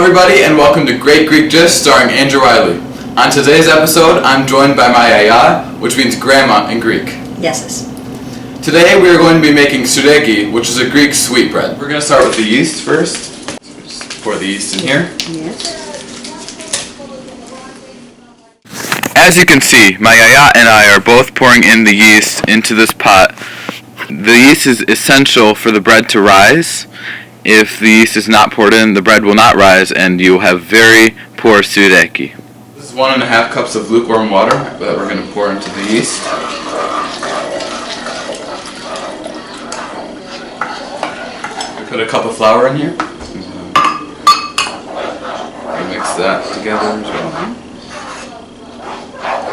everybody, and welcome to Great Greek Gist starring Andrew Riley. On today's episode, I'm joined by my yaya, which means grandma in Greek. Yes. Today we are going to be making soudeki, which is a Greek sweetbread. We're going to start with the yeast first. So just pour the yeast in here. Yes. As you can see, my yaya and I are both pouring in the yeast into this pot. The yeast is essential for the bread to rise. If the yeast is not poured in, the bread will not rise and you will have very poor soudeki. This is 1.5 cups of lukewarm water that we're going to pour into the yeast. We put a cup of flour in here. Mix that together as well.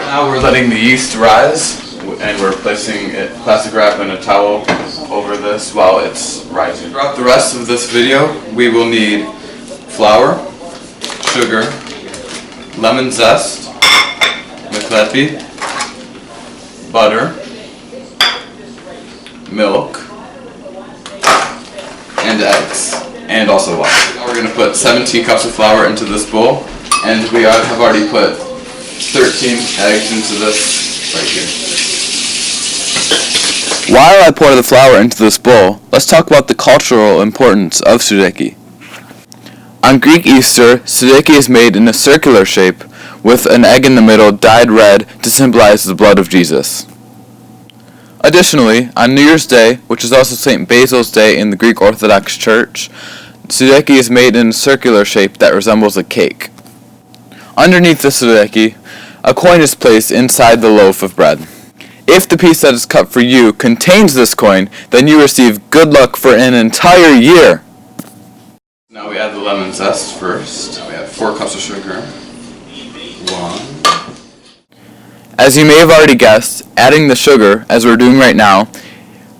Now we're letting the yeast rise, and we're placing plastic wrap and a towel over this while it's rising. Throughout the rest of this video, we will need flour, sugar, lemon zest, meklepi, butter, milk, and eggs, and also water. Now we're going to put 17 cups of flour into this bowl, and we have already put 13 eggs into this right here. While I pour the flour into this bowl, let's talk about the cultural importance of soudeki. On Greek Easter, soudeki is made in a circular shape with an egg in the middle dyed red to symbolize the blood of Jesus. Additionally, on New Year's Day, which is also St. Basil's Day in the Greek Orthodox Church, soudeki is made in a circular shape that resembles a cake. Underneath the soudeki, a coin is placed inside the loaf of bread. If the piece that is cut for you contains this coin, then you receive good luck for an entire year. Now we add the lemon zest first. We add 4 cups of sugar. 1. As you may have already guessed, adding the sugar, as we're doing right now,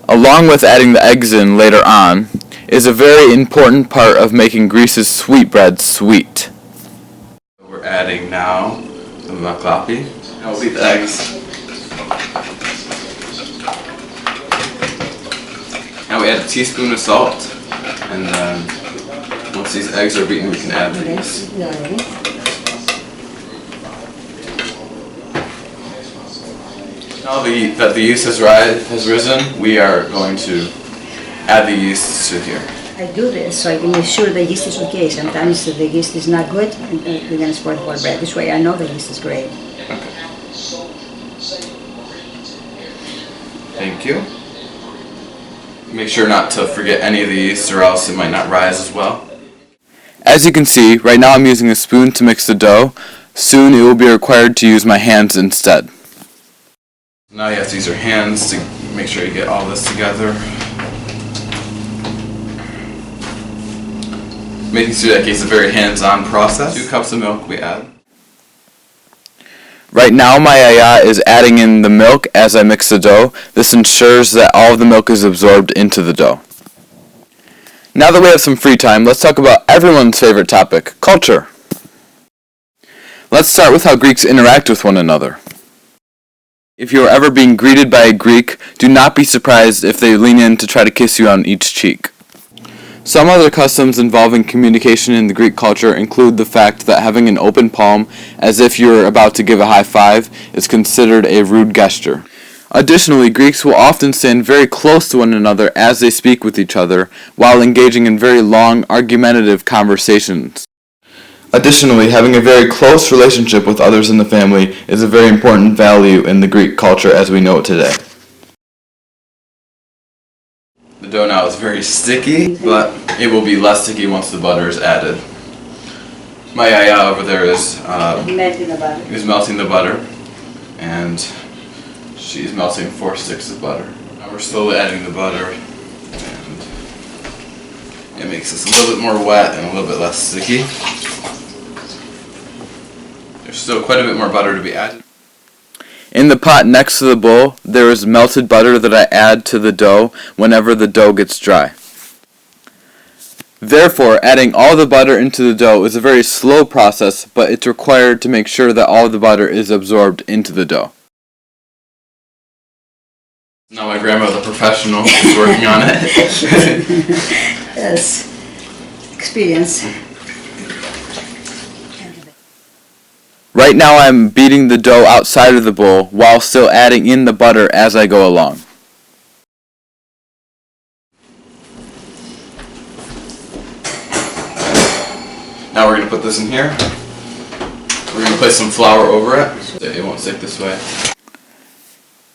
along with adding the eggs in later on, is a very important part of making Greece's sweetbread sweet. We're adding now the meklepi. Now we'll beat the eggs. Now we add a teaspoon of salt, and then once these eggs are beaten, we can add these. Now that the yeast has risen, we are going to add the yeast to here. I do this so I can make sure the yeast is okay. Sometimes the yeast is not good, and we're going to spoil the whole bread. This way I know the yeast is great. Okay. Thank you. Make sure not to forget any of the yeast or else it might not rise as well. As you can see, right now I'm using a spoon to mix the dough. Soon it will be required to use my hands instead. Now you have to use your hands to make sure you get all this together. Making soudeki is a very hands-on process. 2 cups of milk we add. Right now my yaya is adding in the milk as I mix the dough. This ensures that all of the milk is absorbed into the dough. Now that we have some free time, let's talk about everyone's favorite topic, culture. Let's start with how Greeks interact with one another. If you are ever being greeted by a Greek, do not be surprised if they lean in to try to kiss you on each cheek. Some other customs involving communication in the Greek culture include the fact that having an open palm, as if you're about to give a high five, is considered a rude gesture. Additionally, Greeks will often stand very close to one another as they speak with each other, while engaging in very long, argumentative conversations. Additionally, having a very close relationship with others in the family is a very important value in the Greek culture as we know it today. The dough now is very sticky, but it will be less sticky once the butter is added. My yaya over there is melting the butter, and she's melting 4 sticks of butter. Now we're slowly adding the butter, and it makes this a little bit more wet and a little bit less sticky. There's still quite a bit more butter to be added. In the pot next to the bowl, there is melted butter that I add to the dough whenever the dough gets dry. Therefore, adding all the butter into the dough is a very slow process, but it's required to make sure that all the butter is absorbed into the dough. Now my grandma, the professional, is working on it. Yes. Experience. Right now I'm beating the dough outside of the bowl while still adding in the butter as I go along. Now we're going to put this in here. We're going to place some flour over it. It won't stick this way.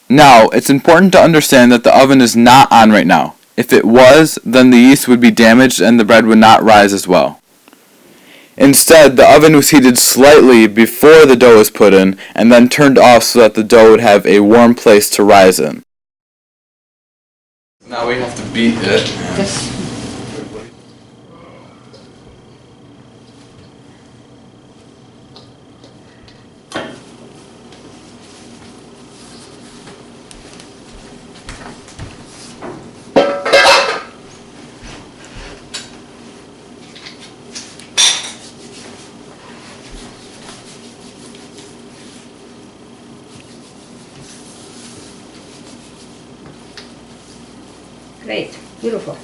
Now, it's important to understand that the oven is not on right now. If it was, then the yeast would be damaged and the bread would not rise as well. Instead, the oven was heated slightly before the dough was put in and then turned off so that the dough would have a warm place to rise in. Now we have to beat it. Yes. Great, beautiful.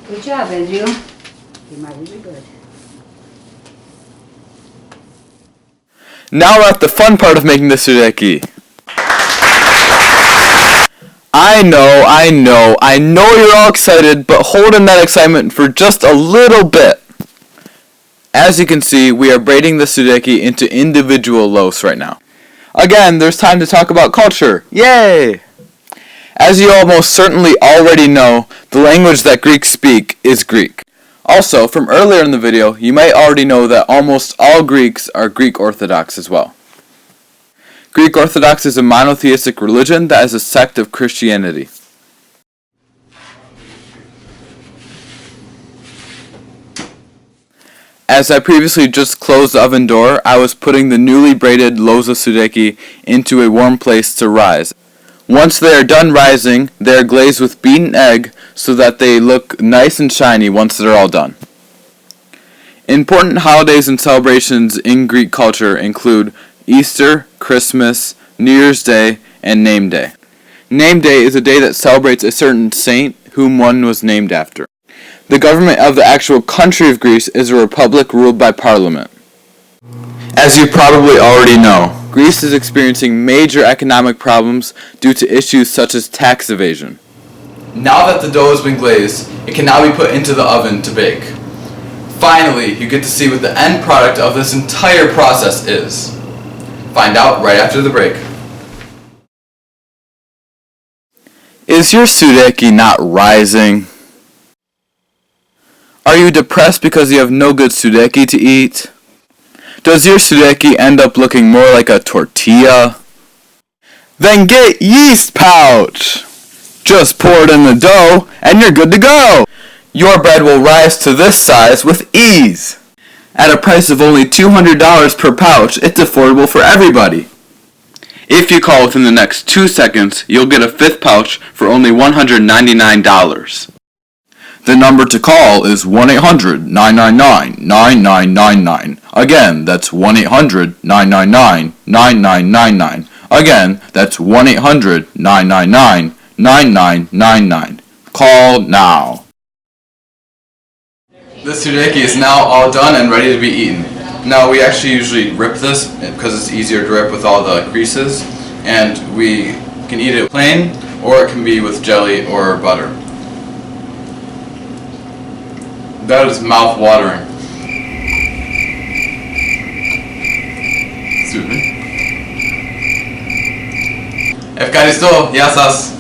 Good job, Andrew. You might really good. Now we're at the fun part of making the sudeki. I know you're all excited, but hold in that excitement for just a little bit. As you can see, we are braiding the sudeki into individual loaves right now. Again, there's time to talk about culture. Yay! As you almost certainly already know, the language that Greeks speak is Greek. Also, from earlier in the video, you might already know that almost all Greeks are Greek Orthodox as well. Greek Orthodox is a monotheistic religion that is a sect of Christianity. As I previously just closed the oven door, I was putting the newly braided loaves of sudeki into a warm place to rise. Once they are done rising, they are glazed with beaten egg so that they look nice and shiny once they're all done. Important holidays and celebrations in Greek culture include Easter, Christmas, New Year's Day, and Name Day. Name Day is a day that celebrates a certain saint whom one was named after. The government of the actual country of Greece is a republic ruled by parliament. As you probably already know, Greece is experiencing major economic problems due to issues such as tax evasion. Now that the dough has been glazed, it can now be put into the oven to bake. Finally, you get to see what the end product of this entire process is. Find out right after the break. Is your sudeki not rising? Are you depressed because you have no good sudeki to eat? Does your sudeki end up looking more like a tortilla? Then get Yeast Pouch! Just pour it in the dough and you're good to go! Your bread will rise to this size with ease. At a price of only $200 per pouch, it's affordable for everybody. If you call within the next 2 seconds, you'll get a 5th pouch for only $199. The number to call is 1-800-999-9999. Again, that's 1-800-999-9999. Again, that's 1-800-999-9999. Call now. This sudeki is now all done and ready to be eaten. Now we actually usually rip this because it's easier to rip with all the creases, and we can eat it plain or it can be with jelly or butter. That is mouth-watering. Excuse me. Ευχαριστώ. Γεια σας.